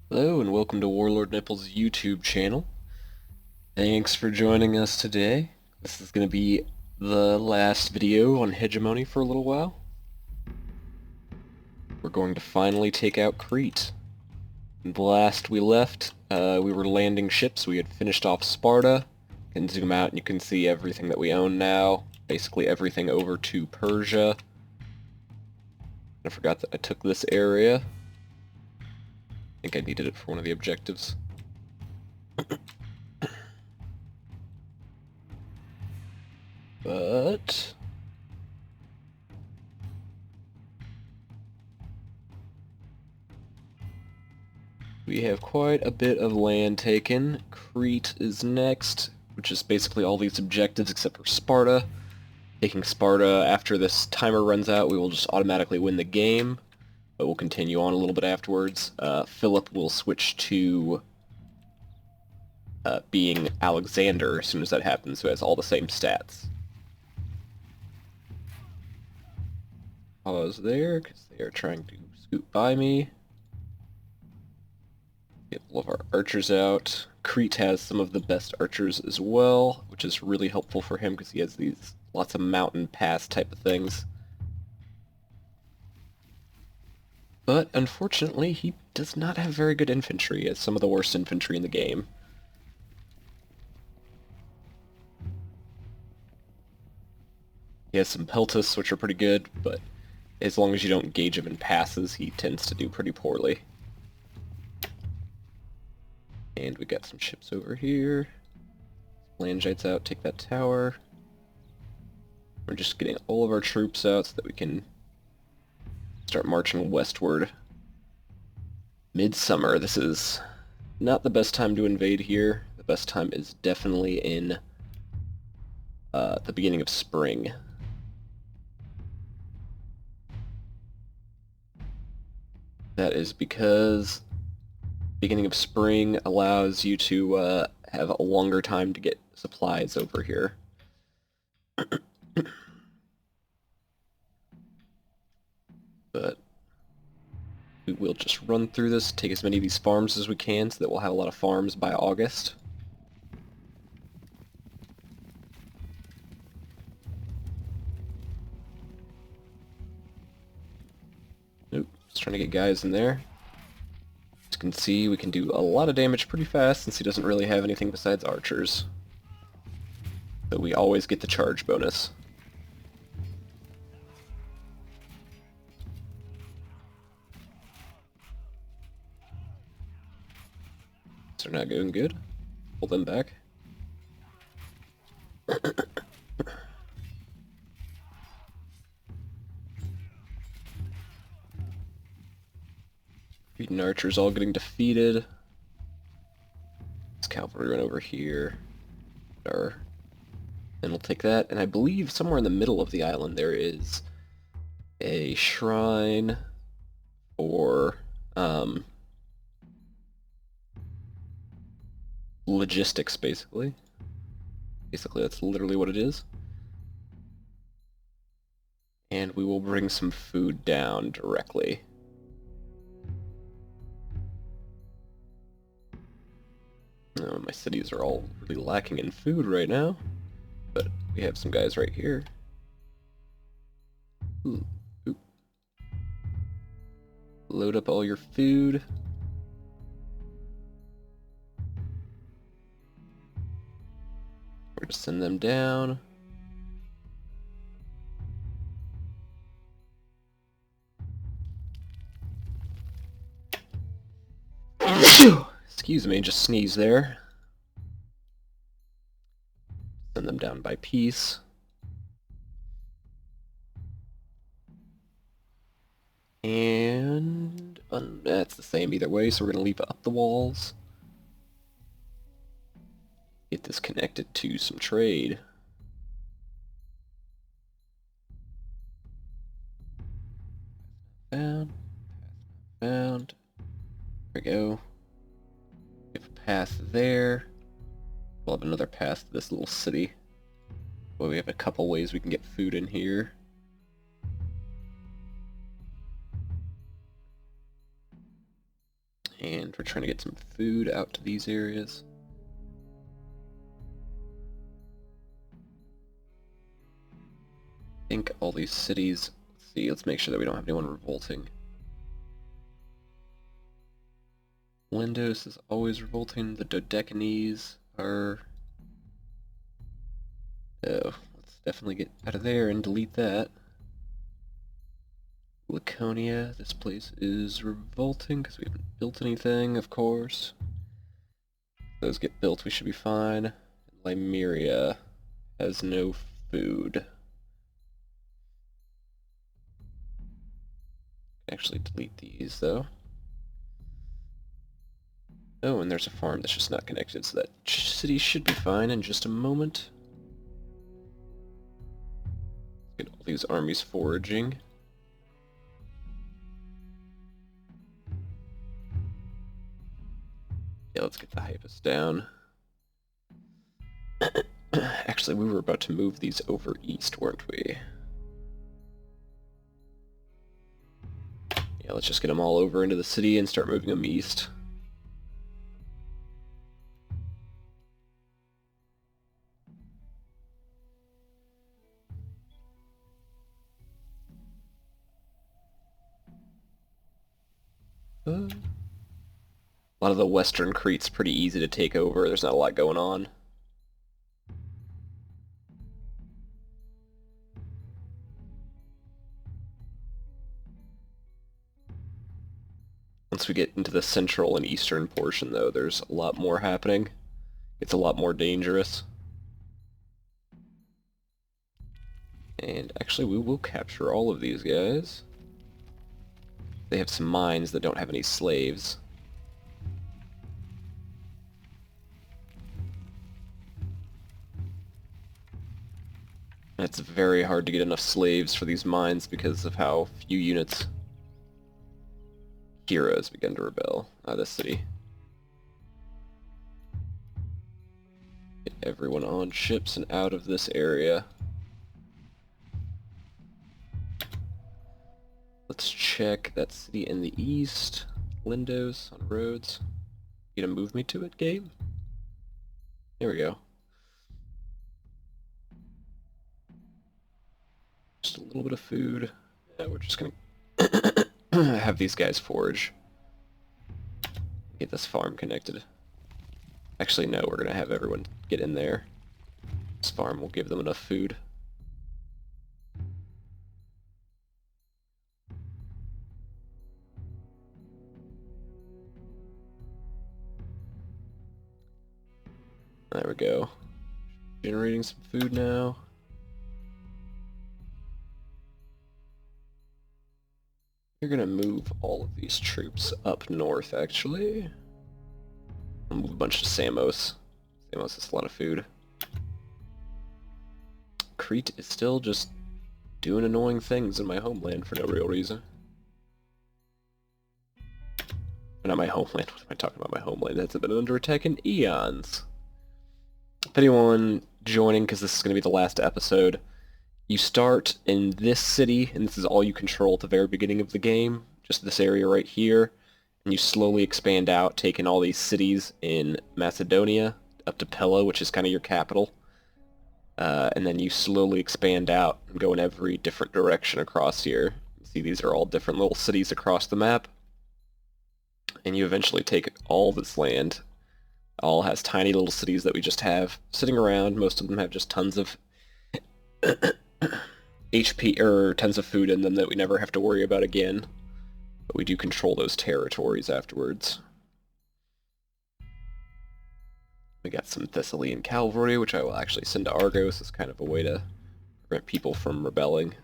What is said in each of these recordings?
Hello and welcome to Warlord Nipple's YouTube channel. Thanks for joining us today. This is going to be the last video on Hegemony for a little while. We're going to finally take out Crete. The last we left, we were landing ships. We had finished off Sparta. You can zoom out and you can see everything that we own now. Basically everything over to Persia. I forgot that I took this area. I think I needed it for one of the objectives. But we have quite a bit of land taken. Crete is next, which is basically all these objectives except for Sparta. Taking Sparta after this timer runs out, we will just automatically win the game, but we'll continue on a little bit afterwards. Philip will switch to being Alexander as soon as that happens, who has all the same stats. Pause there, because they are trying to scoot by me. Get all of our archers out. Crete has some of the best archers as well, which is really helpful for him because he has these lots of mountain pass type of things. But unfortunately, he does not have very good infantry. He has some of the worst infantry in the game. He has some peltas, which are pretty good, but as long as you don't engage him in passes, he tends to do pretty poorly. And we got some ships over here. Phalangites out, take that tower. We're just getting all of our troops out so that we can start marching westward. Midsummer, this is not the best time to invade here. The best time is definitely in the beginning of spring. That is because beginning of spring allows you to have a longer time to get supplies over here. But we will just run through this, take as many of these farms as we can so that we'll have a lot of farms by August. Nope, just trying to get guys in there. As you can see, we can do a lot of damage pretty fast since he doesn't really have anything besides archers. So we always get the charge bonus. They're not going good. Pull them back. Cretan archers all getting defeated. This cavalry run over here. And we'll take that. And I believe somewhere in the middle of the island there is a shrine for logistics, basically. Basically, that's literally what it is. And we will bring some food down directly. Oh, my cities are all really lacking in food right now, but we have some guys right here. Ooh. Ooh. Load up all your food. We're gonna send them down. Excuse me, just sneeze there. Send them down by piece. And that's the same either way, so we're gonna leave up the walls. Get this connected to some trade. Found. There we go. We have a path there. We'll have another path to this little city. Well, we have a couple ways we can get food in here. And we're trying to get some food out to these areas. I think all these cities... Let's see, let's make sure that we don't have anyone revolting. Lindos is always revolting. The Dodecanese are... Oh, let's definitely get out of there and delete that. Laconia, this place is revolting because we haven't built anything, of course. If those get built, we should be fine. Lymeria has no food. Actually delete these, though. Oh, and there's a farm that's just not connected, so that city should be fine in just a moment. Get all these armies foraging. Yeah, let's get the hypus down. Actually, we were about to move these over east, weren't we? Yeah, let's just get them all over into the city and start moving them east. A lot of the western Crete's pretty easy to take over. There's not a lot going on. Once we get into the central and eastern portion, though, there's a lot more happening. It's a lot more dangerous. And actually, we will capture all of these guys. They have some mines that don't have any slaves. And it's very hard to get enough slaves for these mines because of how few units. Heroes begin to rebel out of the city. Get everyone on ships and out of this area. Let's check that city in the east. Lindos on roads. You gonna move me to it, game? There we go. Just a little bit of food. Yeah, we're just gonna have these guys forage. Get this farm connected. Actually, no, we're gonna have everyone get in there. This farm will give them enough food. There we go. Generating some food now. You're gonna move all of these troops up north, actually. I'll move a bunch of Samos. Samos is a lot of food. Crete is still just doing annoying things in my homeland for no real reason. Not my homeland, what am I talking about? My homeland hasn't been under attack in eons. If anyone joining, because this is going to be the last episode, you start in this city, and this is all you control at the very beginning of the game, just this area right here, and you slowly expand out, taking all these cities in Macedonia, up to Pella, which is kind of your capital, and then you slowly expand out and go in every different direction across here. See, these are all different little cities across the map, and you eventually take all this land. All has tiny little cities that we just have sitting around. Most of them have just tons of HP, or tons of food in them that we never have to worry about again. But we do control those territories afterwards. We got some Thessalian cavalry, which I will actually send to Argos as kind of a way to prevent people from rebelling.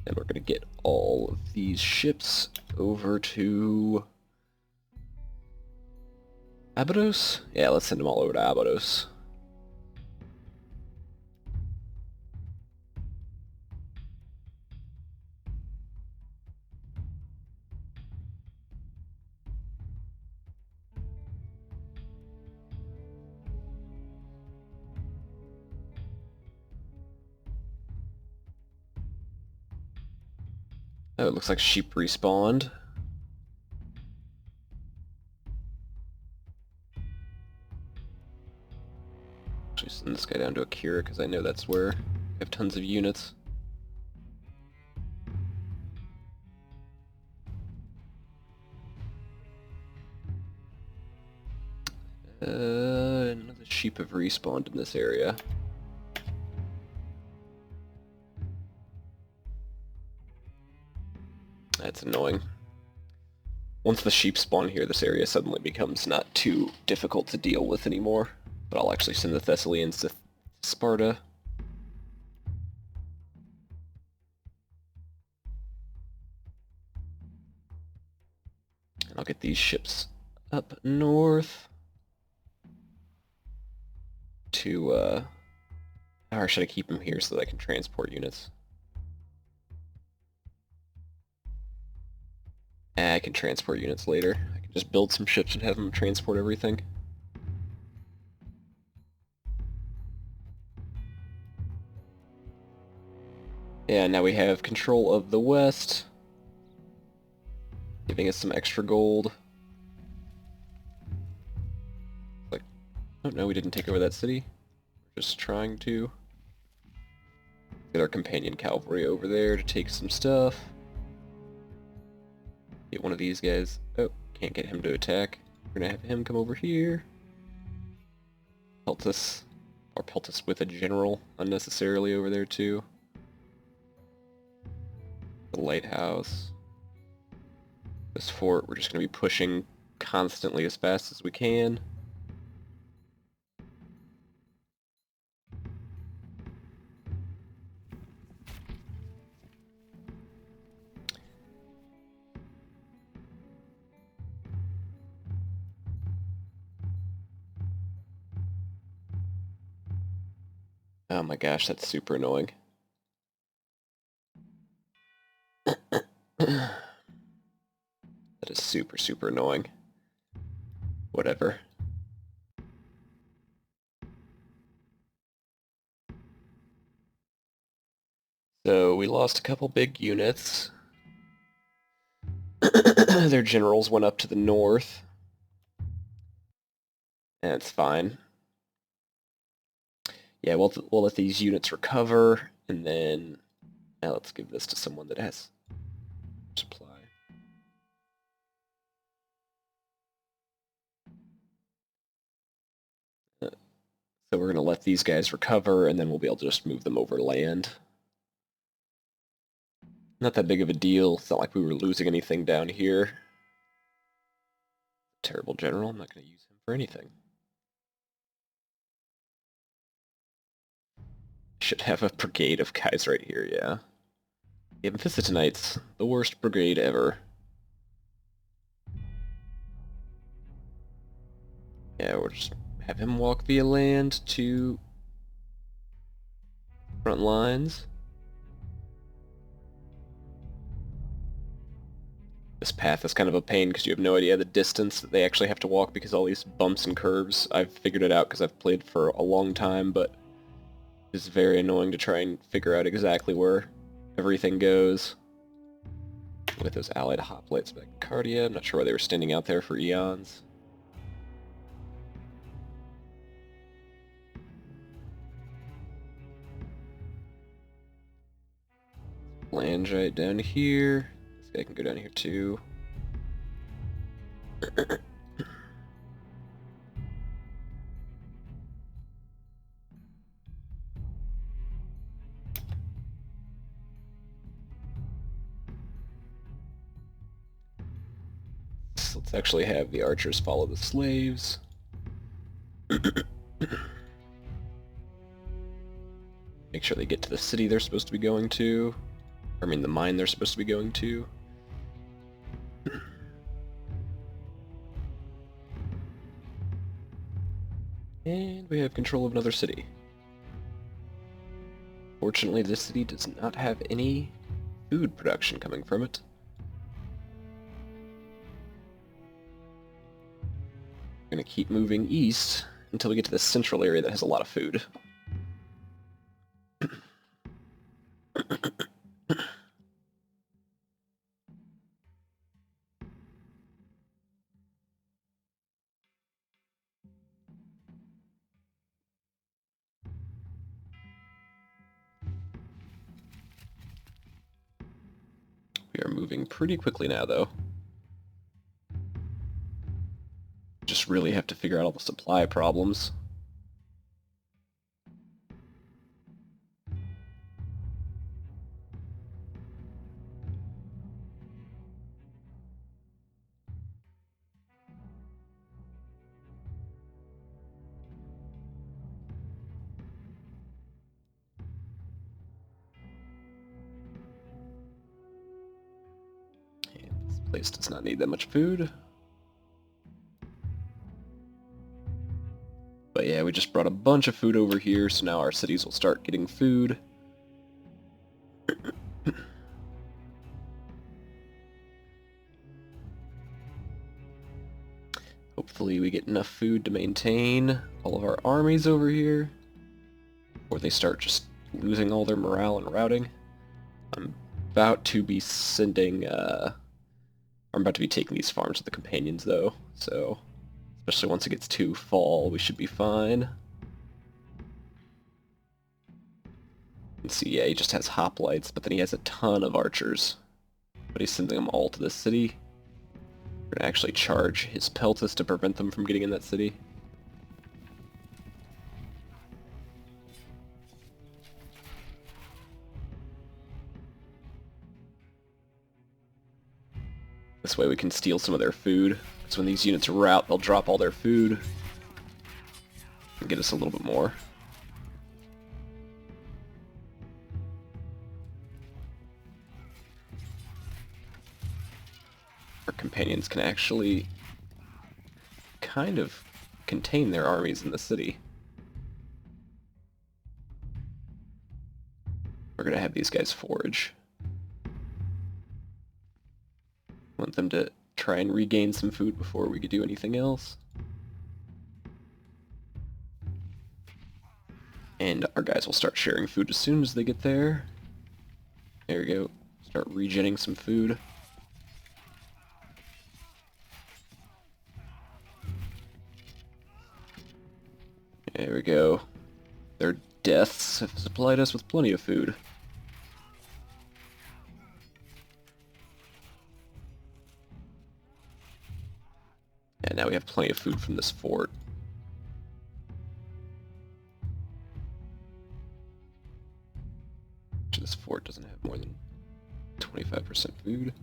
And we're going to get all of these ships over to Abydos? Yeah, let's send them all over to Abydos. Oh, it looks like sheep respawned. Actually send this guy down to Akira, because I know that's where we have tons of units. None of the sheep have respawned in this area. That's annoying. Once the sheep spawn here, this area suddenly becomes not too difficult to deal with anymore. But I'll actually send the Thessalians to Sparta. And I'll get these ships up north to, or should I keep them here so that I can transport units? I can transport units later. I can just build some ships and have them transport everything. Yeah, now we have control of the west, giving us some extra gold. Like, oh no, we didn't take over that city. We're just trying to get our companion cavalry over there to take some stuff. Get one of these guys. Oh, can't get him to attack. We're gonna have him come over here. Pelt us with a general unnecessarily over there too. The lighthouse. This fort, we're just gonna be pushing constantly as fast as we can. Oh my gosh, that's super annoying. That is super, super annoying. Whatever. So we lost a couple big units. Their generals went up to the north. That's fine. Yeah, we'll let these units recover, and then now let's give this to someone that has supply. So we're going to let these guys recover, and then we'll be able to just move them over land. Not that big of a deal. It's not like we were losing anything down here. Terrible general. I'm not going to use him for anything. Should have a brigade of guys right here, yeah. The Amphictyonites, the worst brigade ever. Yeah, we'll just have him walk via land to front lines. This path is kind of a pain because you have no idea the distance that they actually have to walk because all these bumps and curves. I've figured it out because I've played for a long time, but it's very annoying to try and figure out exactly where everything goes. With those allied hoplites back in Cardia, I'm not sure why they were standing out there for eons. Land right down here. This guy can go down here too. So let's actually have the archers follow the slaves. Make sure they get to the city they're supposed to be going to. I mean, the mine they're supposed to be going to. And we have control of another city. Fortunately, this city does not have any food production coming from it. We're going to keep moving east until we get to the central area that has a lot of food. We are moving pretty quickly now, though. Just really have to figure out all the supply problems. And this place does not need that much food. But yeah, we just brought a bunch of food over here, so now our cities will start getting food. Hopefully we get enough food to maintain all of our armies over here, before they start just losing all their morale and routing. I'm about to be sending, I'm about to be taking these farms to the companions though, so especially once it gets to fall, we should be fine. You can see, yeah, he just has hoplites, but then he has a ton of archers. But he's sending them all to the city. We're gonna actually charge his peltas to prevent them from getting in that city. This way we can steal some of their food. Because when these units rout, they'll drop all their food. And get us a little bit more. Our companions can actually kind of contain their armies in the city. We're gonna have these guys forage. Want them to try and regain some food before we could do anything else. And our guys will start sharing food as soon as they get there. There we go. Start regenning some food. There we go. Their deaths have supplied us with plenty of food. And now we have plenty of food from this fort. This fort doesn't have more than 25% food.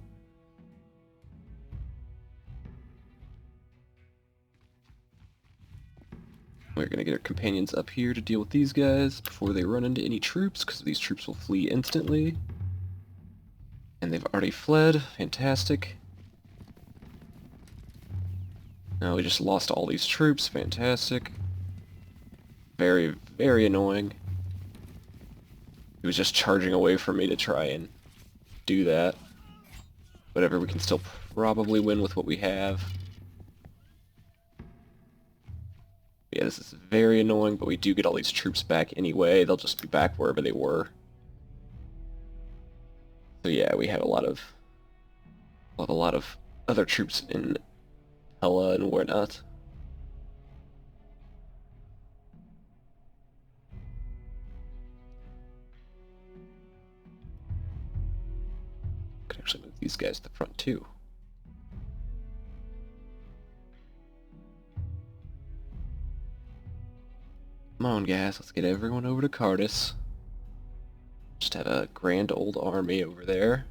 We're gonna get our companions up here to deal with these guys before they run into any troops, because these troops will flee instantly. And they've already fled. Fantastic. Now we just lost all these troops. Fantastic. Very, very annoying. He was just charging away from me to try and do that. Whatever, we can still probably win with what we have. Yeah, this is very annoying, but we do get all these troops back anyway. They'll just be back wherever they were. So yeah, we have a lot of other troops in Hella and whatnot. Could actually move these guys to the front too. Come on, guys, let's get everyone over to Cardis. Just have a grand old army over there.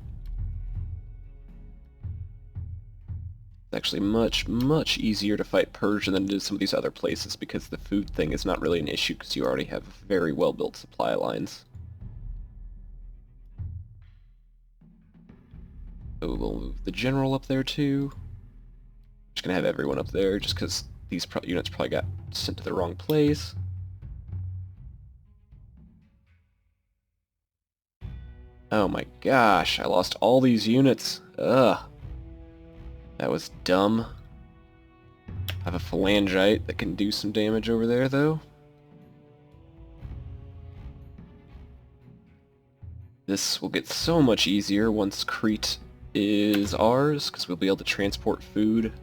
It's actually much, much easier to fight Persia than it is some of these other places because the food thing is not really an issue because you already have very well-built supply lines. So we'll move the general up there too. Just gonna have everyone up there just because these units probably got sent to the wrong place. Oh my gosh, I lost all these units. Ugh. That was dumb. I have a phalangite that can do some damage over there, though. This will get so much easier once Crete is ours, because we'll be able to transport food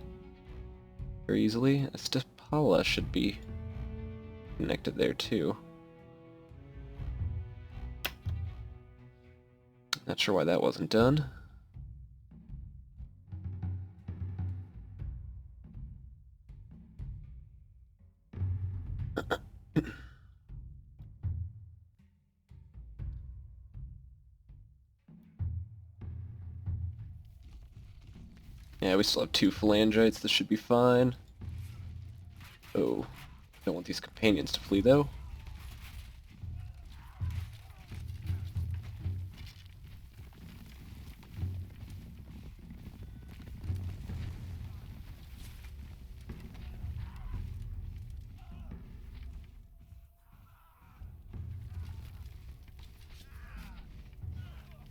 very easily. Estepala should be connected there, too. Not sure why that wasn't done. Yeah, we still have 2 phalangites. This should be fine. Oh, don't want these companions to flee, though.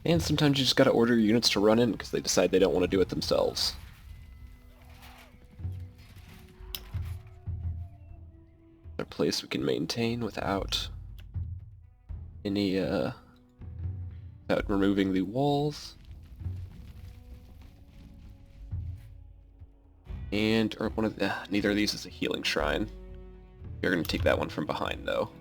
And sometimes you just gotta order your units to run in because they decide they don't want to do it themselves. Another place we can maintain without any, without removing the walls. And, or one of the, neither of these is a healing shrine. You're gonna take that one from behind, though.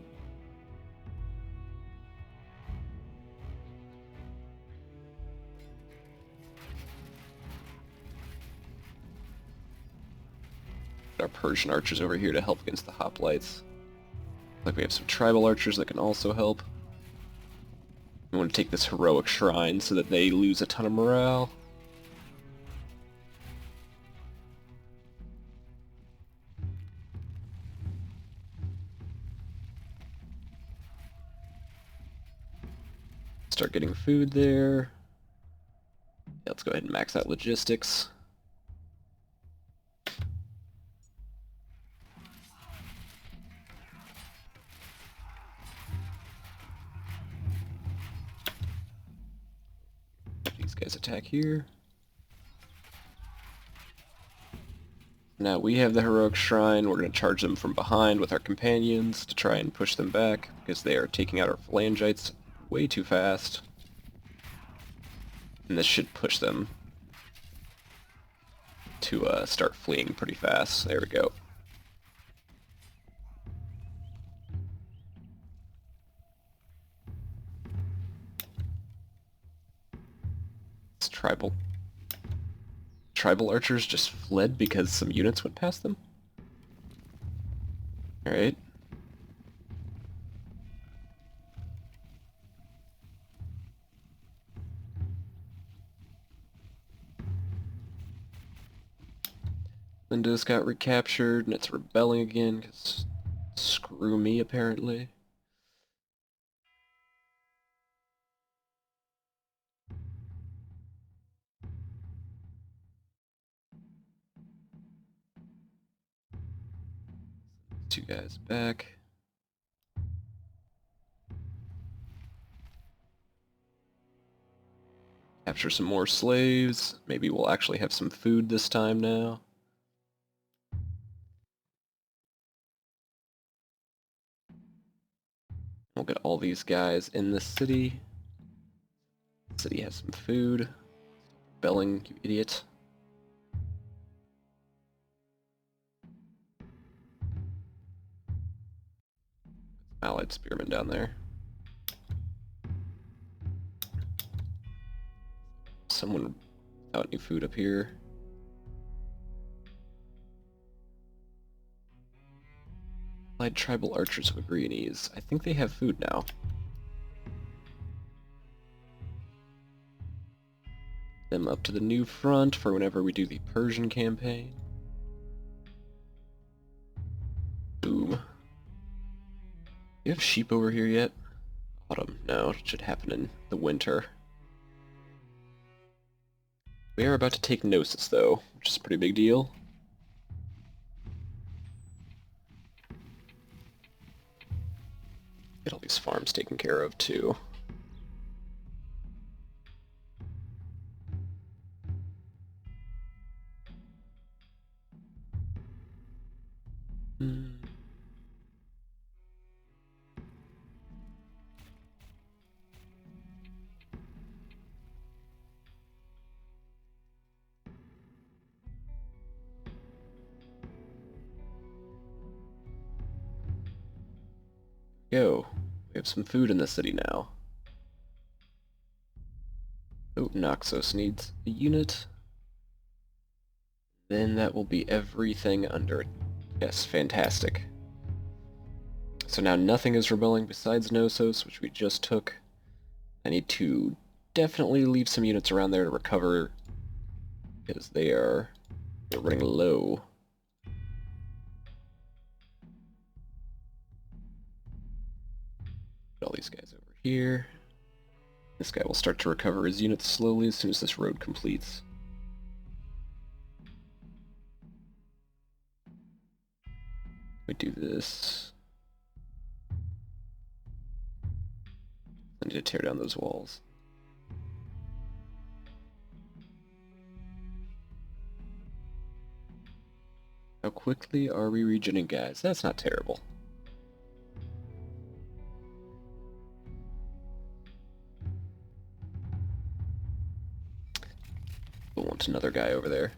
Our Persian archers over here to help against the hoplites. Like we have some tribal archers that can also help. We want to take this heroic shrine so that they lose a ton of morale. Start getting food there. Yeah, let's go ahead and max out logistics. These guys attack here. Now we have the heroic shrine. We're going to charge them from behind with our companions to try and push them back because they are taking out our phalangites way too fast. And this should push them to start fleeing pretty fast. There we go. It's tribal archers just fled because some units went past them? Alright. Linda's got recaptured, and it's rebelling again, because screw me, apparently. Two guys back. Capture some more slaves. Maybe we'll actually have some food this time now. We'll get all these guys in the city. The city has some food. Rebelling, you idiot. Allied spearmen down there. Someone without any food up here. Allied tribal archers of Agrianes. I think they have food now. Them up to the new front for whenever we do the Persian campaign. Boom. You have sheep over here yet? Autumn. No, it should happen in the winter. We are about to take Gnosis, though, which is a pretty big deal. Get all these farms taken care of, too. Go. We have some food in the city now. Oh, Noxos needs a unit. Then that will be everything under it. Yes, fantastic. So now nothing is rebelling besides Knossos, which we just took. I need to definitely leave some units around there to recover because they're running low. Put all these guys over here. This guy will start to recover his units slowly as soon as this road completes. We do this. I need to tear down those walls. How quickly are we regening, guys? That's not terrible. We'll want another guy over there.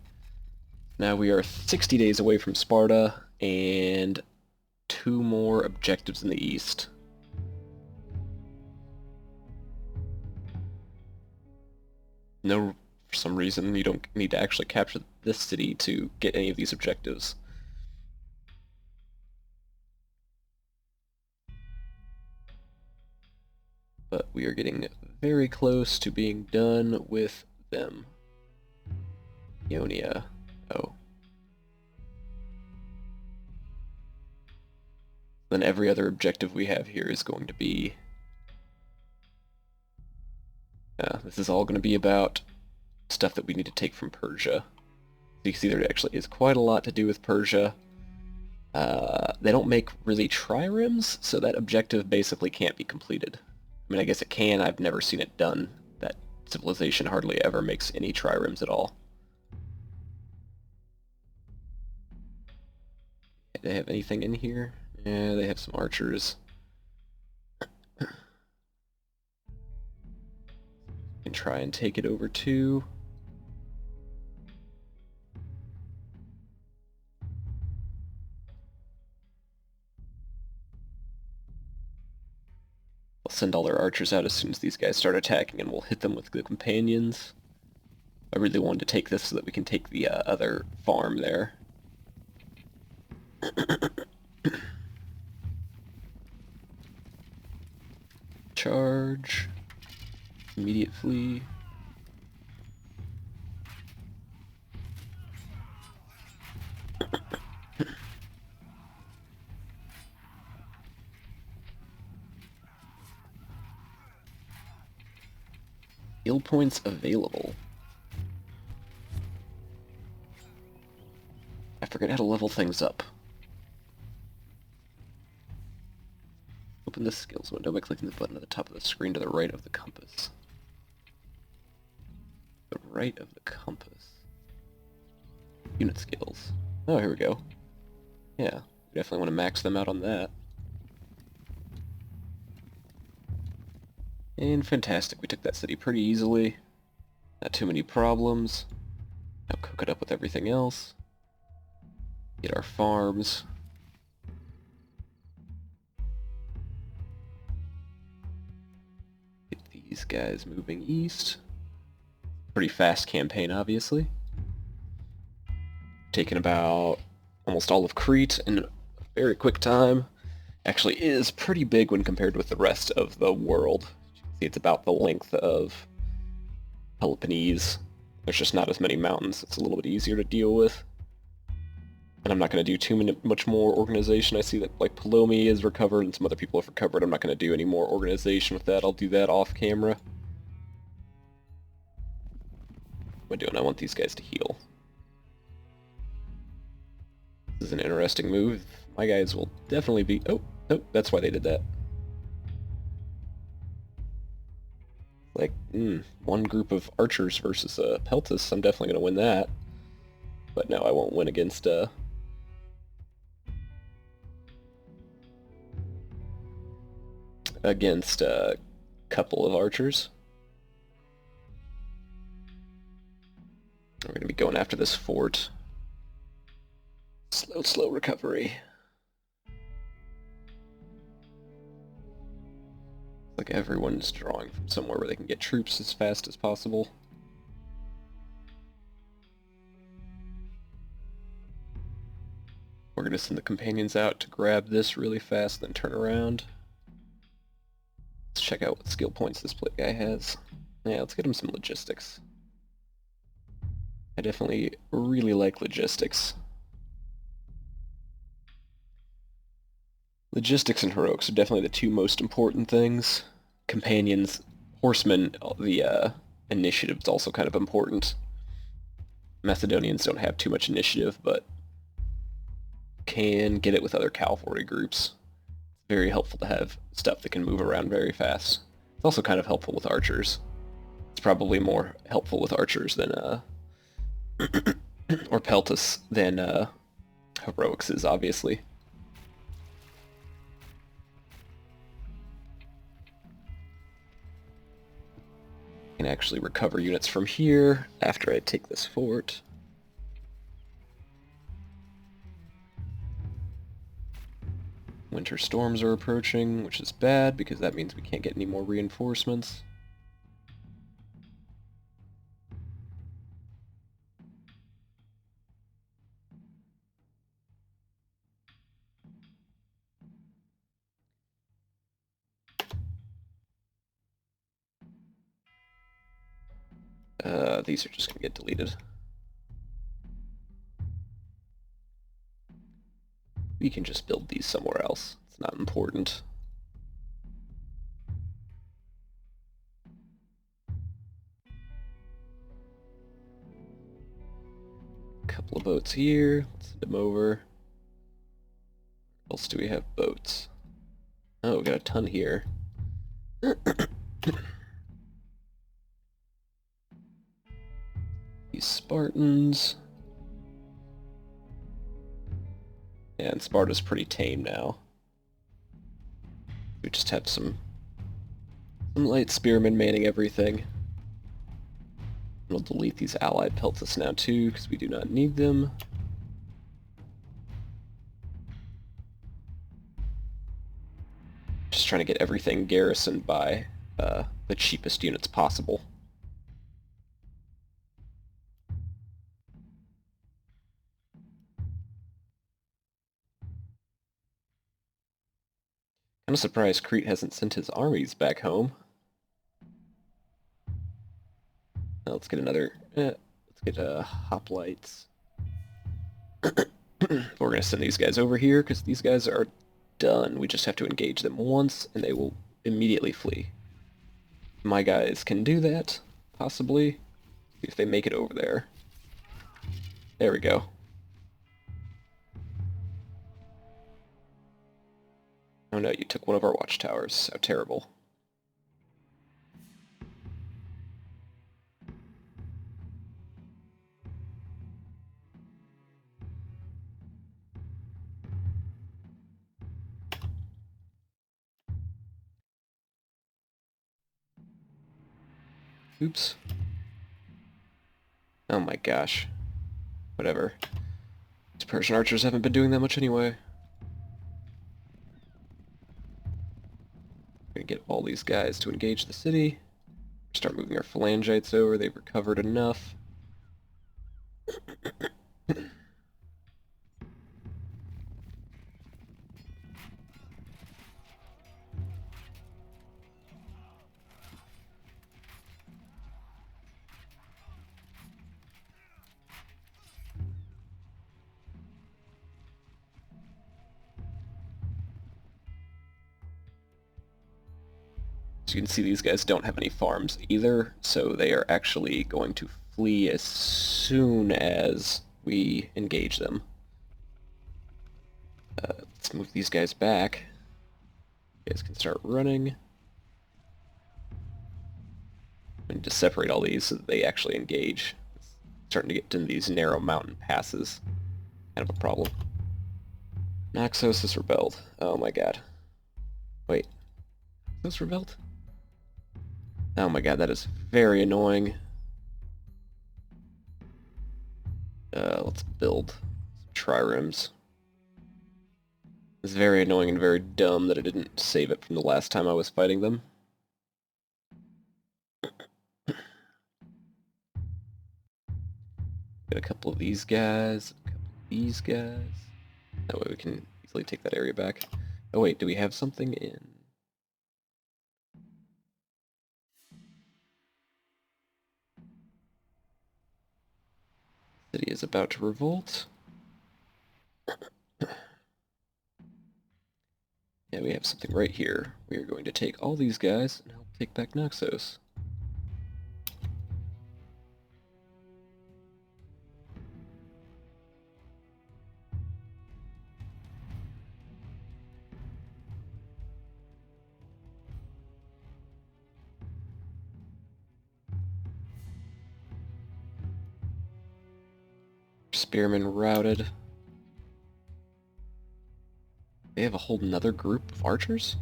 Now we are 60 days away from Sparta, and 2 more objectives in the east. No, for some reason, you don't need to actually capture this city to get any of these objectives. But we are getting very close to being done with them. Ionia. Oh. Then every other objective we have here is going to be... this is all going to be about stuff that we need to take from Persia. So you can see there actually is quite a lot to do with Persia. They don't make really triremes, so that objective basically can't be completed. I mean, I guess it can. I've never seen it done. That civilization hardly ever makes any triremes at all. Do they have anything in here? Yeah, they have some archers. And try and take it over too. They'll send all their archers out as soon as these guys start attacking, and we'll hit them with the companions. I really wanted to take this so that we can take the other farm there. Charge. Immediate flee. Skill points available. I forget how to level things up. Open the skills window by clicking the button at the top of the screen to the right of the compass. The right of the compass. Unit skills. Oh, here we go. Yeah, we definitely want to max them out on that. And fantastic, we took that city pretty easily. Not too many problems. Now cook it up with everything else. Get our farms. Get these guys moving east. Pretty fast campaign, obviously. Taken about almost all of Crete in a very quick time. Actually is pretty big when compared with the rest of the world. See, it's about the length of Peloponnese. There's just not as many mountains. It's a little bit easier to deal with. And I'm not going to do much more organization. I see that like Palomi is recovered and some other people have recovered. I'm not going to do any more organization with that. I'll do that off camera. What am I doing? I want these guys to heal. This is an interesting move. My guys will definitely be... Oh, that's why they did that. Like, one group of archers versus Peltis, I'm definitely going to win that. But no, I won't win against a couple of archers. We're going to be going after this fort. Slow recovery. Like everyone's drawing from somewhere where they can get troops as fast as possible. We're going to send the companions out to grab this really fast, then turn around. Let's check out what skill points this guy has. Yeah, let's get him some logistics. I definitely really like logistics. Logistics and heroics are definitely the two most important things. Companions, horsemen, the initiative is also kind of important. Macedonians don't have too much initiative, but can get it with other cavalry groups. It's very helpful to have stuff that can move around very fast. It's also kind of helpful with archers. It's probably more helpful with archers than or peltas than heroics is, obviously. I can actually recover units from here after I take this fort. Winter storms are approaching, which is bad because that means we can't get any more reinforcements. These are just going to get deleted. We can just build these somewhere else. It's not important. Couple of boats here. Let's send them over. What else do we have boats? Oh, we got a ton here. These Spartans. Yeah, and Sparta's pretty tame now. We just have some light spearmen manning everything. We'll delete these allied peltas now too, because we do not need them. Just trying to get everything garrisoned by the cheapest units possible. Kind of surprised Crete hasn't sent his armies back home. Now let's get another. Let's get hoplites. We're gonna send these guys over here because these guys are done. We just have to engage them once, and they will immediately flee. My guys can do that, possibly. See if they make it over there. There we go. Oh no, you took one of our watchtowers. How terrible. Oops. Oh my gosh. Whatever. These Persian archers haven't been doing that much anyway. We're gonna get all these guys to engage the city. Start moving our phalangites over. They've recovered enough. So you can see these guys don't have any farms either, so they are actually going to flee as soon as we engage them. Let's move these guys back. You guys can start running. I need to separate all these so that they actually engage. It's starting to get into these narrow mountain passes. Kind of a problem. Naxos has rebelled. Oh my god. Wait. Naxos rebelled? Oh my god, that is very annoying. Let's build some triremes. It's very annoying and very dumb that I didn't save it from the last time I was fighting them. Get a couple of these guys, a couple of these guys. That way we can easily take that area back. Oh wait, do we have something in? City is about to revolt. Yeah, we have something right here. We are going to take all these guys and help take back Naxos. Spearmen routed. They have a whole nother group of archers?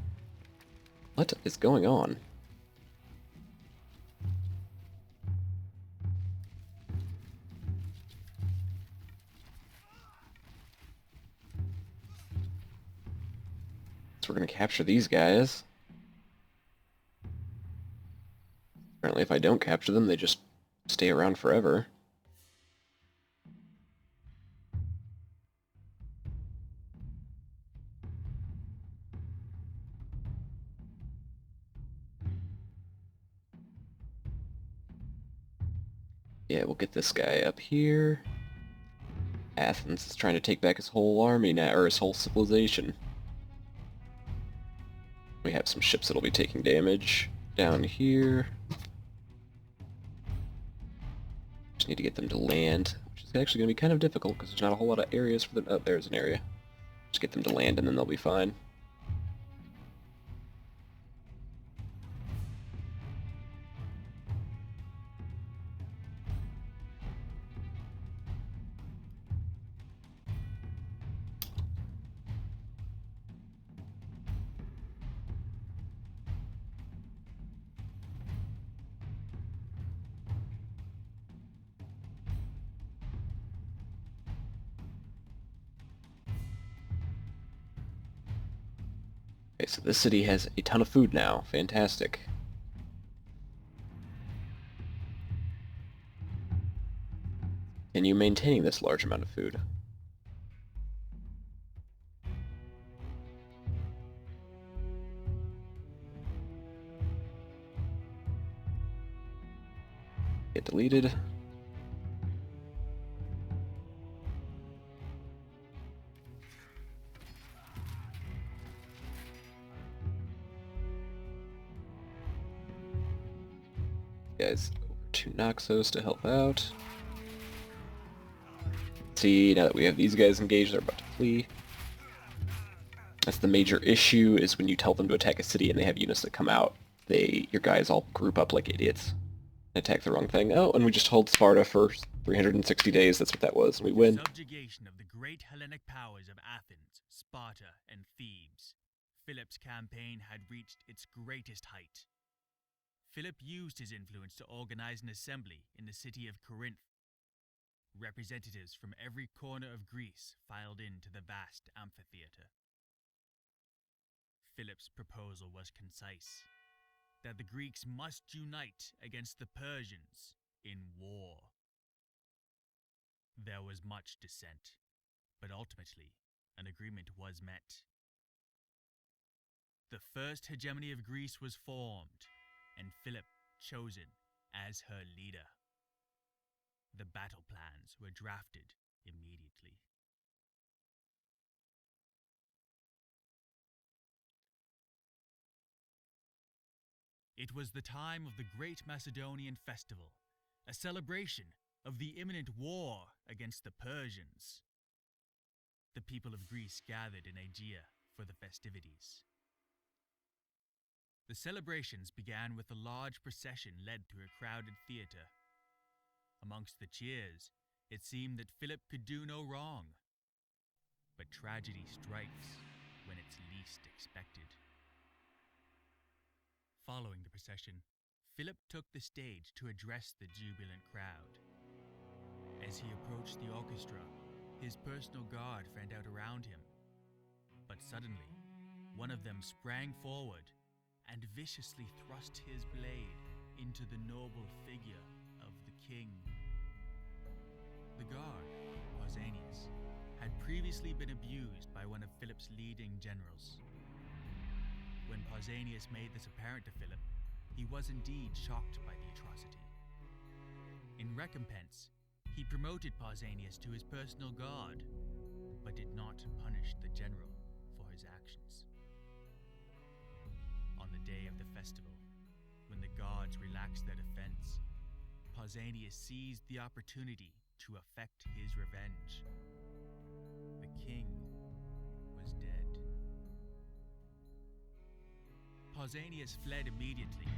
What is going on? So we're gonna capture these guys. Apparently if I don't capture them, they just stay around forever. Yeah, we'll get this guy up here. Athens is trying to take back his whole army now, or his whole civilization. We have some ships that'll be taking damage down here. Just need to get them to land, which is actually going to be kind of difficult because there's not a whole lot of areas for them. Oh, there's an area. Just get them to land and then they'll be fine. Okay, so this city has a ton of food now. Fantastic. Continue maintaining this large amount of food. Get deleted. Guys, over to Naxos to help out. See, now that we have these guys engaged, they're about to flee. That's the major issue, is when you tell them to attack a city and they have units that come out, your guys all group up like idiots. Attack the wrong thing. Oh, and we just hold Sparta for 360 days, that's what that was, and we win. Subjugation of the great Hellenic powers of Athens, Sparta, and Thebes. Philip's campaign had reached its greatest height. Philip used his influence to organize an assembly in the city of Corinth. Representatives from every corner of Greece filed into the vast amphitheater. Philip's proposal was concise, that the Greeks must unite against the Persians in war. There was much dissent, but ultimately an agreement was met. The first hegemony of Greece was formed, and Philip chosen as her leader. The battle plans were drafted immediately. It was the time of the Great Macedonian Festival, a celebration of the imminent war against the Persians. The people of Greece gathered in Aegea for the festivities. The celebrations began with a large procession led through a crowded theater. Amongst the cheers, it seemed that Philip could do no wrong. But tragedy strikes when it's least expected. Following the procession, Philip took the stage to address the jubilant crowd. As he approached the orchestra, his personal guard fanned out around him. But suddenly, one of them sprang forward and viciously thrust his blade into the noble figure of the king. The guard, Pausanias, had previously been abused by one of Philip's leading generals. When Pausanias made this apparent to Philip, he was indeed shocked by the atrocity. In recompense, He promoted Pausanias to his personal guard, but did not punish the general for his actions. On the day of the festival, when the guards relaxed their defense, Pausanias seized the opportunity to effect his revenge. The king was dead. Pausanias fled immediately,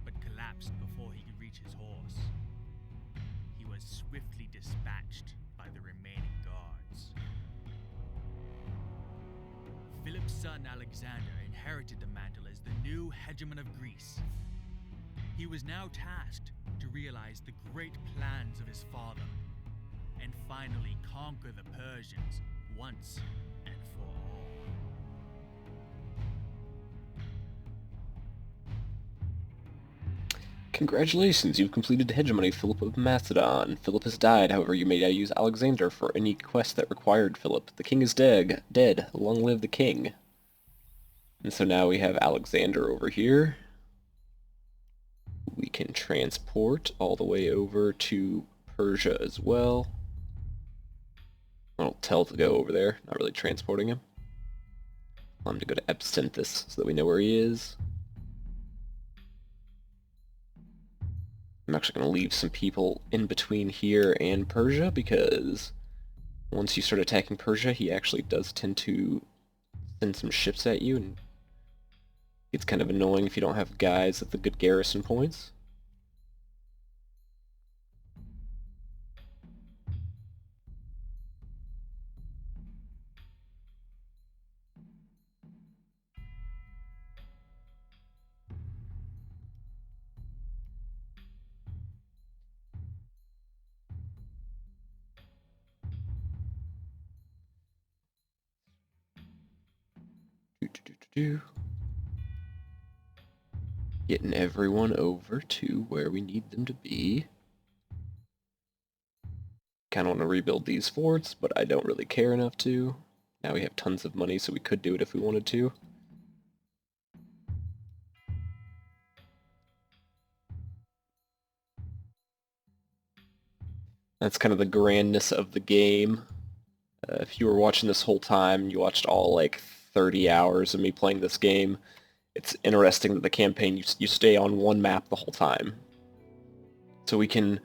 but collapsed before he could reach his horse. He was swiftly dispatched by the remaining guards. Philip's son Alexander inherited the mantle as the new hegemon of Greece. He was now tasked to realize the great plans of his father and finally conquer the Persians once and for all. Congratulations, you've completed Hegemony, Philip of Macedon. Philip has died, however you may now use Alexander for any quest that required Philip. The king is dead. Long live the king. And so now we have Alexander over here. We can transport all the way over to Persia as well. I'll tell to go over there, not really transporting him. I'll have to go to Epstinthus so that we know where he is. I'm actually going to leave some people in between here and Persia, because once you start attacking Persia, he actually does tend to send some ships at you, and it's kind of annoying if you don't have guys at the good garrison points. Getting everyone over to where we need them to be. Kind of want to rebuild these forts, but I don't really care enough to. Now we have tons of money, so we could do it if we wanted to. That's kind of the grandness of the game. If you were watching this whole time, you watched all like 30 hours of me playing this game, it's interesting that the campaign, you stay on one map the whole time. So we can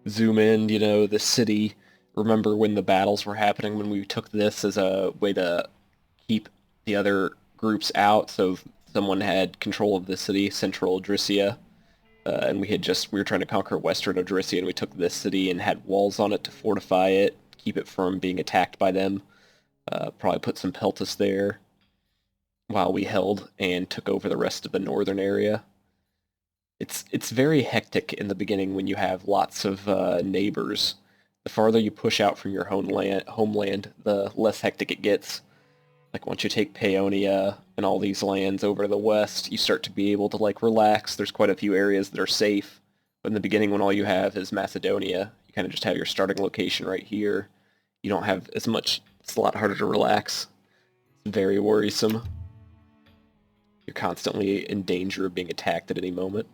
zoom in, you know, the city. Remember when the battles were happening, when we took this as a way to keep the other groups out, so someone had control of the city, central Odrysia, and we were trying to conquer western Odrysia, and we took this city and had walls on it to fortify it, keep it from being attacked by them. Probably put some peltas there while we held and took over the rest of the northern area. It's very hectic in the beginning when you have lots of neighbors. The farther you push out from your homeland, the less hectic it gets. Like once you take Paeonia and all these lands over to the west, you start to be able to like relax. There's quite a few areas that are safe. But in the beginning, when all you have is Macedonia, you kind of just have your starting location right here. You don't have as much. It's a lot harder to relax. It's very worrisome. You're constantly in danger of being attacked at any moment.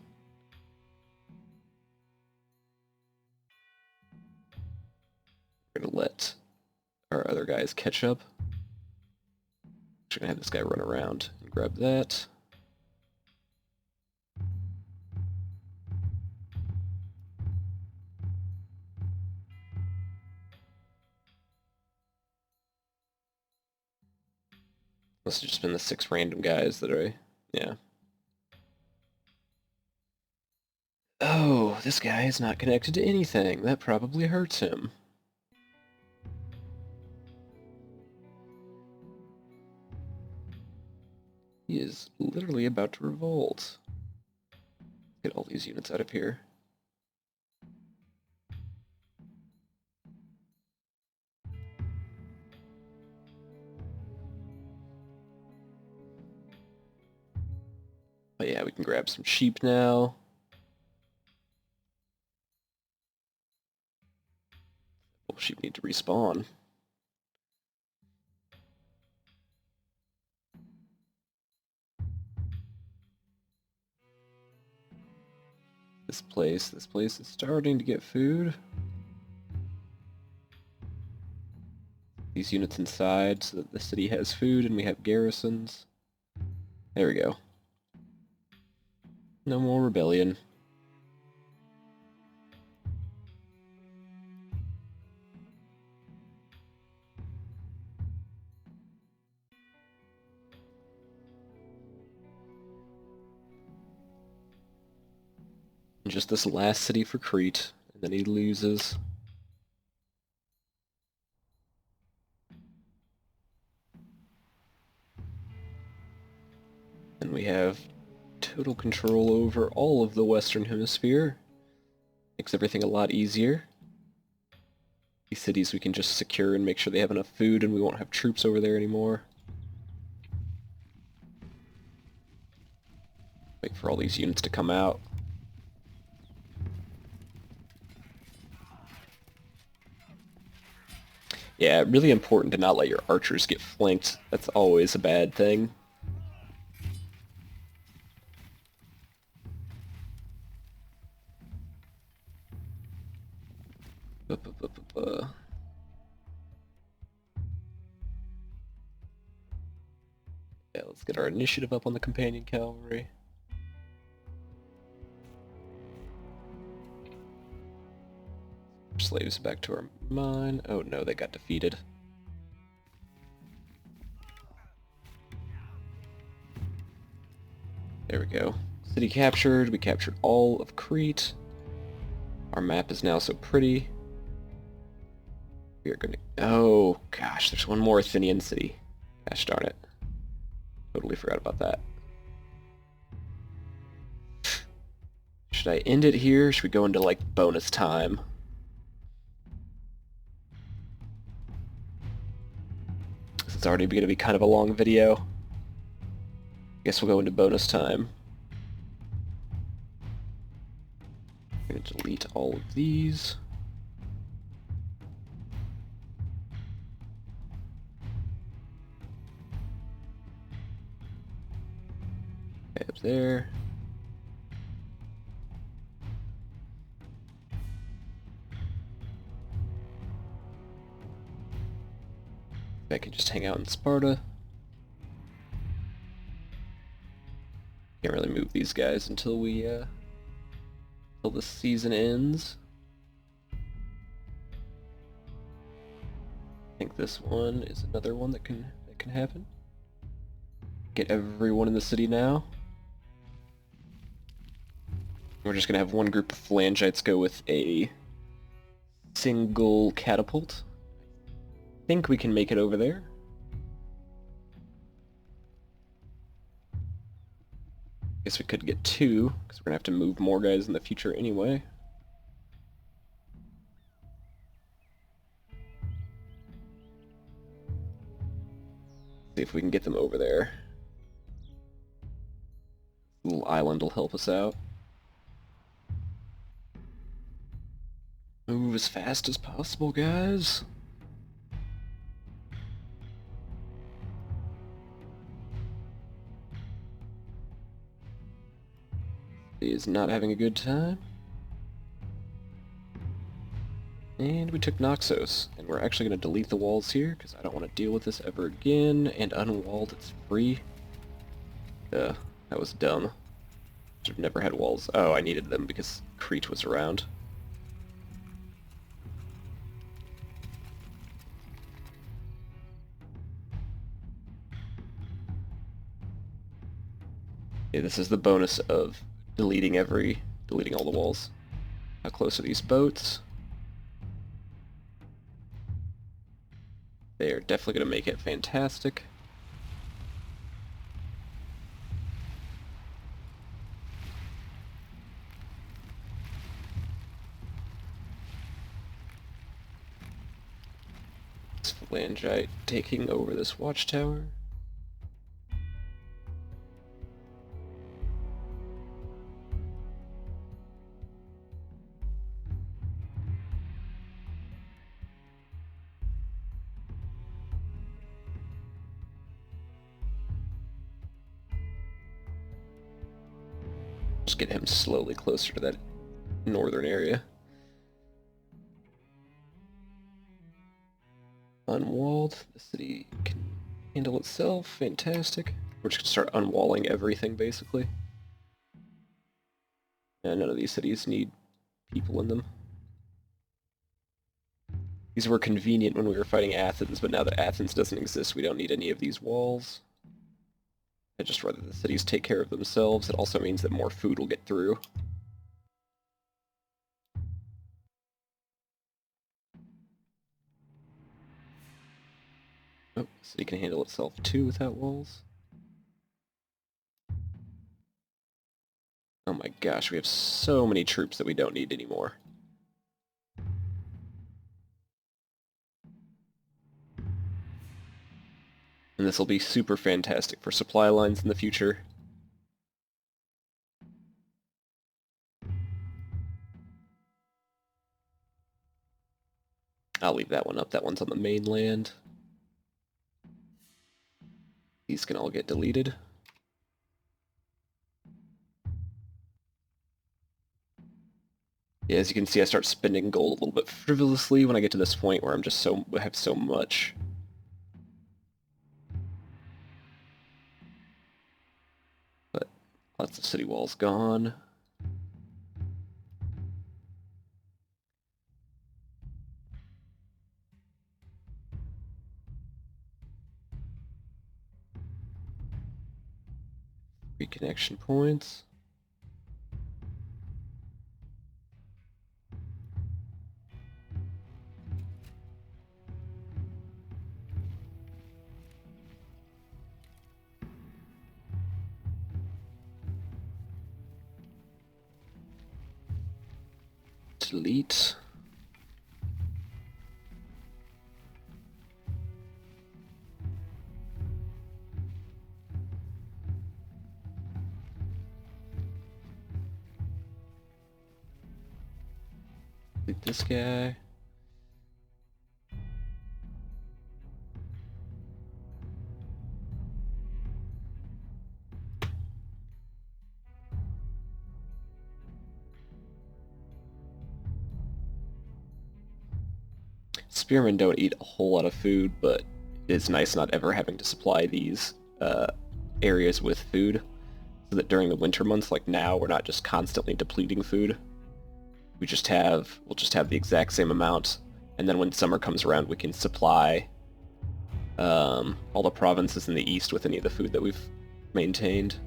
We're going to let our other guys catch up. Just going to have this guy run around and grab that. Must have just been the 6 random guys that are... yeah. Oh, this guy is not connected to anything. That probably hurts him. He is literally about to revolt. Get all these units out of here. But yeah, we can grab some sheep now. Well, sheep need to respawn. This place is starting to get food. these units inside so that the city has food and we have garrisons. There we go. No more rebellion. And just this last city for Crete, and then he loses. And we have total control over all of the Western Hemisphere. Makes everything a lot easier. These cities we can just secure and make sure they have enough food and we won't have troops over there anymore. Wait for all these units to come out. Yeah, really important to not let your archers get flanked. That's always a bad thing. Yeah, let's get our initiative up on the companion cavalry. Slaves back to our mine. Oh no, they got defeated. There we go. City captured. We captured all of Crete. Our map is now so pretty. We are gonna... Oh gosh, there's one more Athenian city. Gosh darn it. Totally forgot about that. Should I end it here? Should we go into like bonus time? It's already going to be kind of a long video. Guess we'll go into bonus time. I'm going to delete all of these. Okay, up there. I can just hang out in Sparta. Can't really move these guys until we until the season ends. I think this one is another one that can happen. Get everyone in the city now. We're just gonna have one group of phalangites go with a single catapult. I think we can make it over there. Guess we could get two, because we're gonna have to move more guys in the future anyway. See if we can get them over there. Little island will help us out. Move as fast as possible, guys. He is not having a good time. And we took Naxos, and we're actually going to delete the walls here, because I don't want to deal with this ever again, and unwalled, it's free. That was dumb. Should have never had walls. Oh, I needed them because Crete was around. Yeah, this is the bonus of deleting all the walls. How close are these boats? They are definitely going to make it fantastic. Phalangite taking over this watchtower. Just get him slowly closer to that northern area. unwalled. The city can handle itself. Fantastic. We're just going to start unwalling everything, basically. And none of these cities need people in them. These were convenient when we were fighting Athens, but now that Athens doesn't exist, we don't need any of these walls. I'd just rather the cities take care of themselves. It also means that more food will get through. Oh, the city can handle itself too without walls. Oh my gosh, we have so many troops that we don't need anymore. And this will be super fantastic for supply lines in the future. I'll leave that one up. That one's on the mainland. These can all get deleted. Yeah, as you can see, I start spending gold a little bit frivolously when I get to this point where I have so much. But lots of city walls gone. Reconnection points. Delete. Delete this guy. Spearmen don't eat a whole lot of food, but it's nice not ever having to supply these areas with food, so that during the winter months, like now, we're not just constantly depleting food. We'll just have the exact same amount, and then when summer comes around, we can supply all the provinces in the east with any of the food that we've maintained.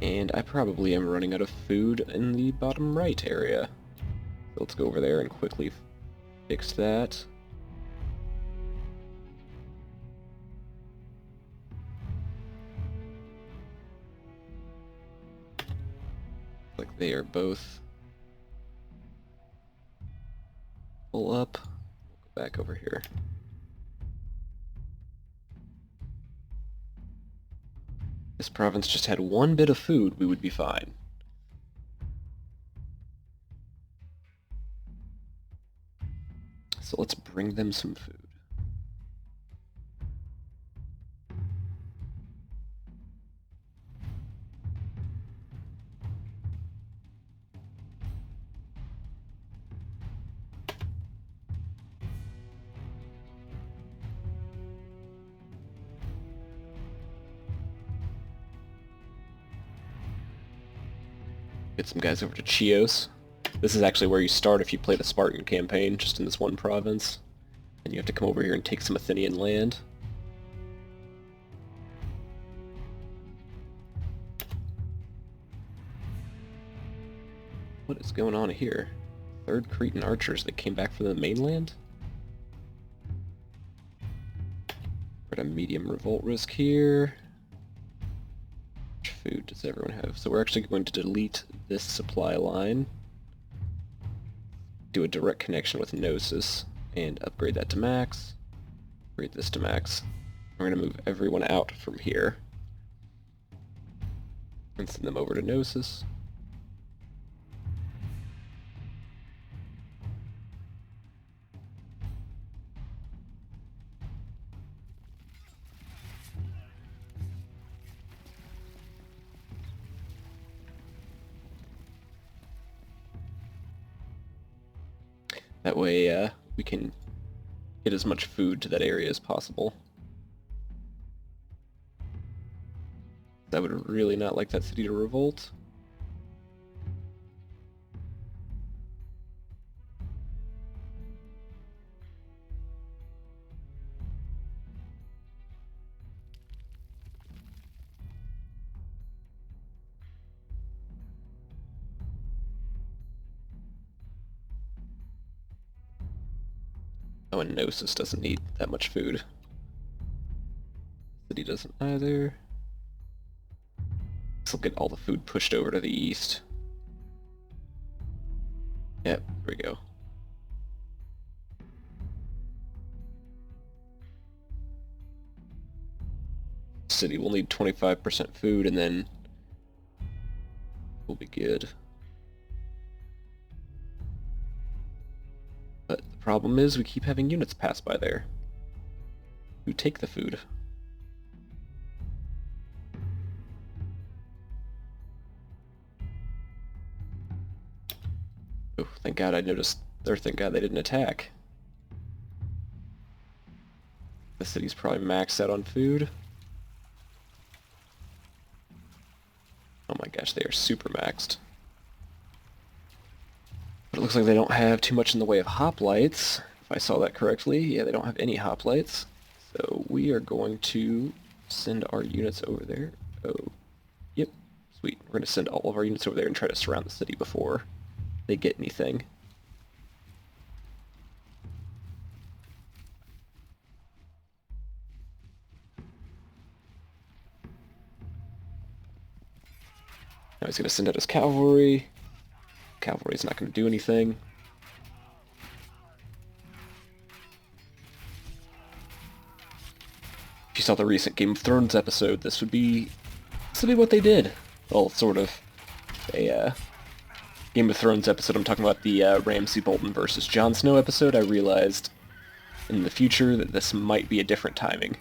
And I probably am running out of food in the bottom right area. So let's go over there and quickly fix that. Like they are both full up. We'll go back over here. This province just had one bit of food, we would be fine. So let's bring them some food. Get some guys over to Chios. This is actually where you start if you play the Spartan campaign, just in this one province. And you have to come over here and take some Athenian land. What is going on here? Third Cretan archers that came back from the mainland? We're at a medium revolt risk here. How much food does everyone have? So we're actually going to delete this supply line, do a direct connection with Gnosis, and upgrade that to max. Upgrade this to max. We're going to move everyone out from here and send them over to Gnosis. That way, we can get as much food to that area as possible. I would really not like that city to revolt. Oh, and Gnosis doesn't need that much food. City doesn't either. This will get all the food pushed over to the east. Yep, there we go. City will need 25% food, and then we'll be good. But the problem is we keep having units pass by there who take the food. Oh, thank God I noticed, or thank God they didn't attack. The city's probably maxed out on food. Oh my gosh, they are super maxed. But it looks like they don't have too much in the way of hoplites, if I saw that correctly. Yeah, they don't have any hoplites. So we are going to send our units over there. Oh, yep, sweet. We're going to send all of our units over there and try to surround the city before they get anything. Now he's going to send out his cavalry. Cavalry's not going to do anything. If you saw the recent Game of Thrones episode, this would be what they did. Well, sort of. A Game of Thrones episode, I'm talking about the Ramsay Bolton versus Jon Snow episode. I realized in the future that this might be a different timing.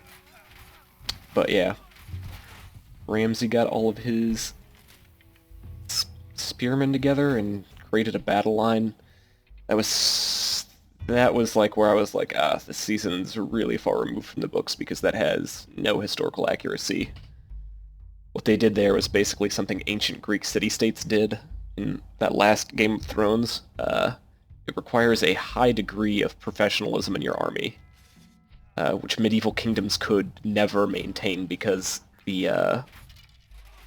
But yeah, Ramsay got all of his spearmen together and created a battle line. That was like where I was like, this season's really far removed from the books because that has no historical accuracy. What they did there was basically something ancient Greek city-states did in that last Game of Thrones. It requires a high degree of professionalism in your army, which medieval kingdoms could never maintain because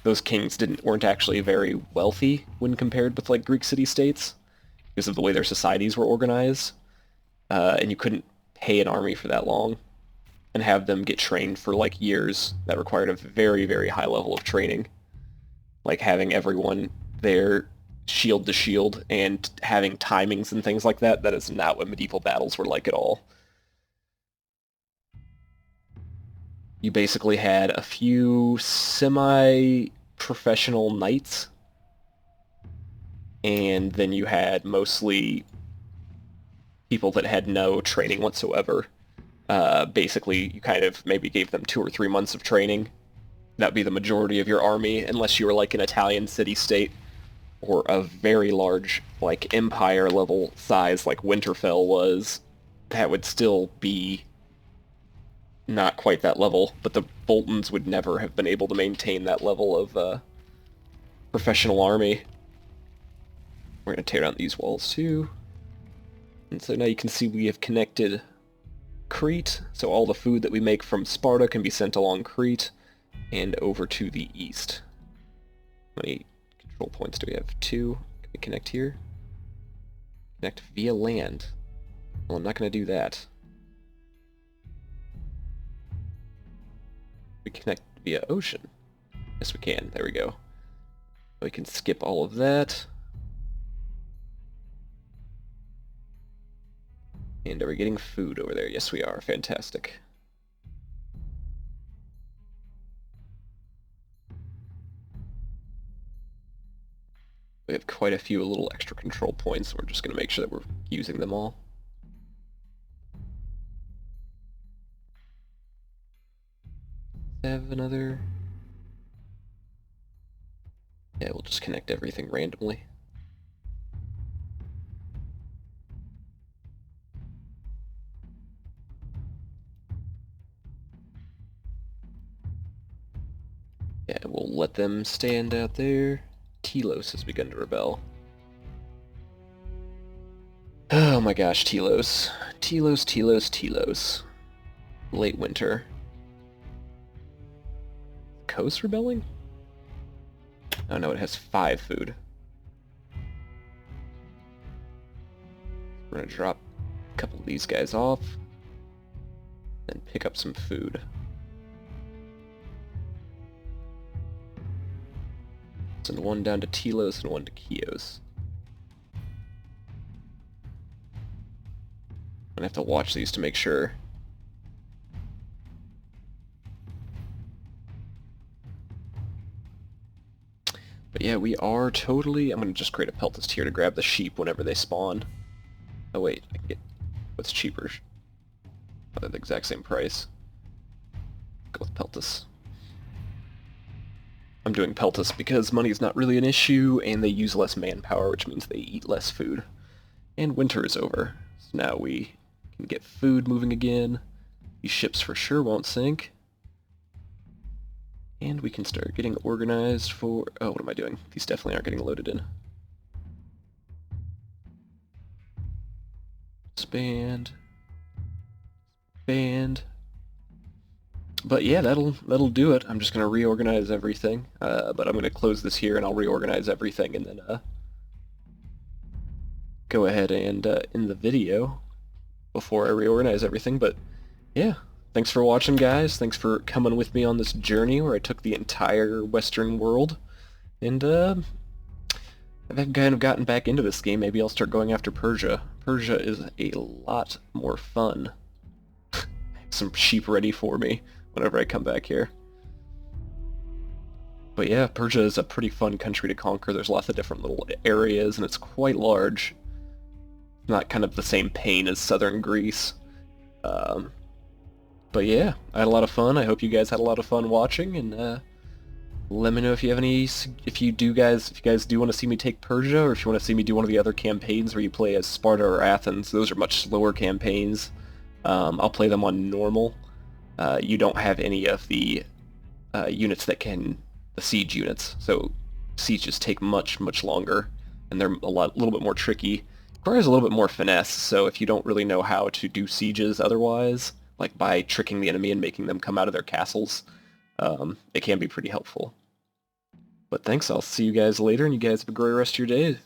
those kings weren't actually very wealthy when compared with like Greek city-states because of the way their societies were organized, and you couldn't pay an army for that long and have them get trained for like years. That required a very, very high level of training, like having everyone there shield to shield and having timings and things like that. That is not what medieval battles were like at all. You basically had a few semi-professional knights, and then you had mostly people that had no training whatsoever. Basically, you kind of maybe gave them 2 or 3 months of training. That'd be the majority of your army, unless you were like an Italian city-state or a very large, like, empire-level size like Winterfell was. That would still be not quite that level, but the Boltons would never have been able to maintain that level of professional army. We're going to tear down these walls too. And so now you can see we have connected Crete, so all the food that we make from Sparta can be sent along Crete and over to the east. How many control points do we have? 2. Can we connect here? Connect via land. Well, I'm not going to do that. We connect via ocean. Yes, we can. There we go. We can skip all of that. And are we getting food over there? Yes, we are. Fantastic. We have quite a few little extra control points. We're just going to make sure that we're using them all. Have another... Yeah, we'll just connect everything randomly. let them stand out there. Telos has begun to rebel. Oh my gosh, Telos. Telos. Late winter. Coast rebelling? Oh no, it has 5 food. We're gonna drop a couple of these guys off, then pick up some food. Send one down to Telos and one to Chios. I'm gonna have to watch these to make sure. But yeah, we are totally... I'm gonna just create a peltist here to grab the sheep whenever they spawn. Oh wait, I can get... what's cheaper? Oh, they're the exact same price. Go with peltist. I'm doing peltist because money is not really an issue, and they use less manpower, which means they eat less food. And winter is over, so now we can get food moving again. These ships for sure won't sink. And we can start getting organized for... oh, what am I doing? These definitely aren't getting loaded in. Expand. Expand. But yeah, that'll do it. I'm just going to reorganize everything. But I'm going to close this here and I'll reorganize everything and then go ahead and end the video before I reorganize everything. But yeah. Thanks for watching, guys. Thanks for coming with me on this journey where I took the entire Western world. And, I've kind of gotten back into this game. Maybe I'll start going after Persia. Persia is a lot more fun. I have some sheep ready for me whenever I come back here. But yeah, Persia is a pretty fun country to conquer. There's lots of different little areas, and it's quite large. Not kind of the same pain as southern Greece. But yeah, I had a lot of fun. I hope you guys had a lot of fun watching, and let me know if you have any, if you guys do want to see me take Persia, or if you want to see me do one of the other campaigns where you play as Sparta or Athens. Those are much slower campaigns. I'll play them on normal. You don't have any of the units that can, the siege units, so sieges take much longer, and they're a little bit more tricky. Requires a little bit more finesse, so if you don't really know how to do sieges otherwise, like by tricking the enemy and making them come out of their castles, it can be pretty helpful. But thanks, I'll see you guys later, and you guys have a great rest of your day.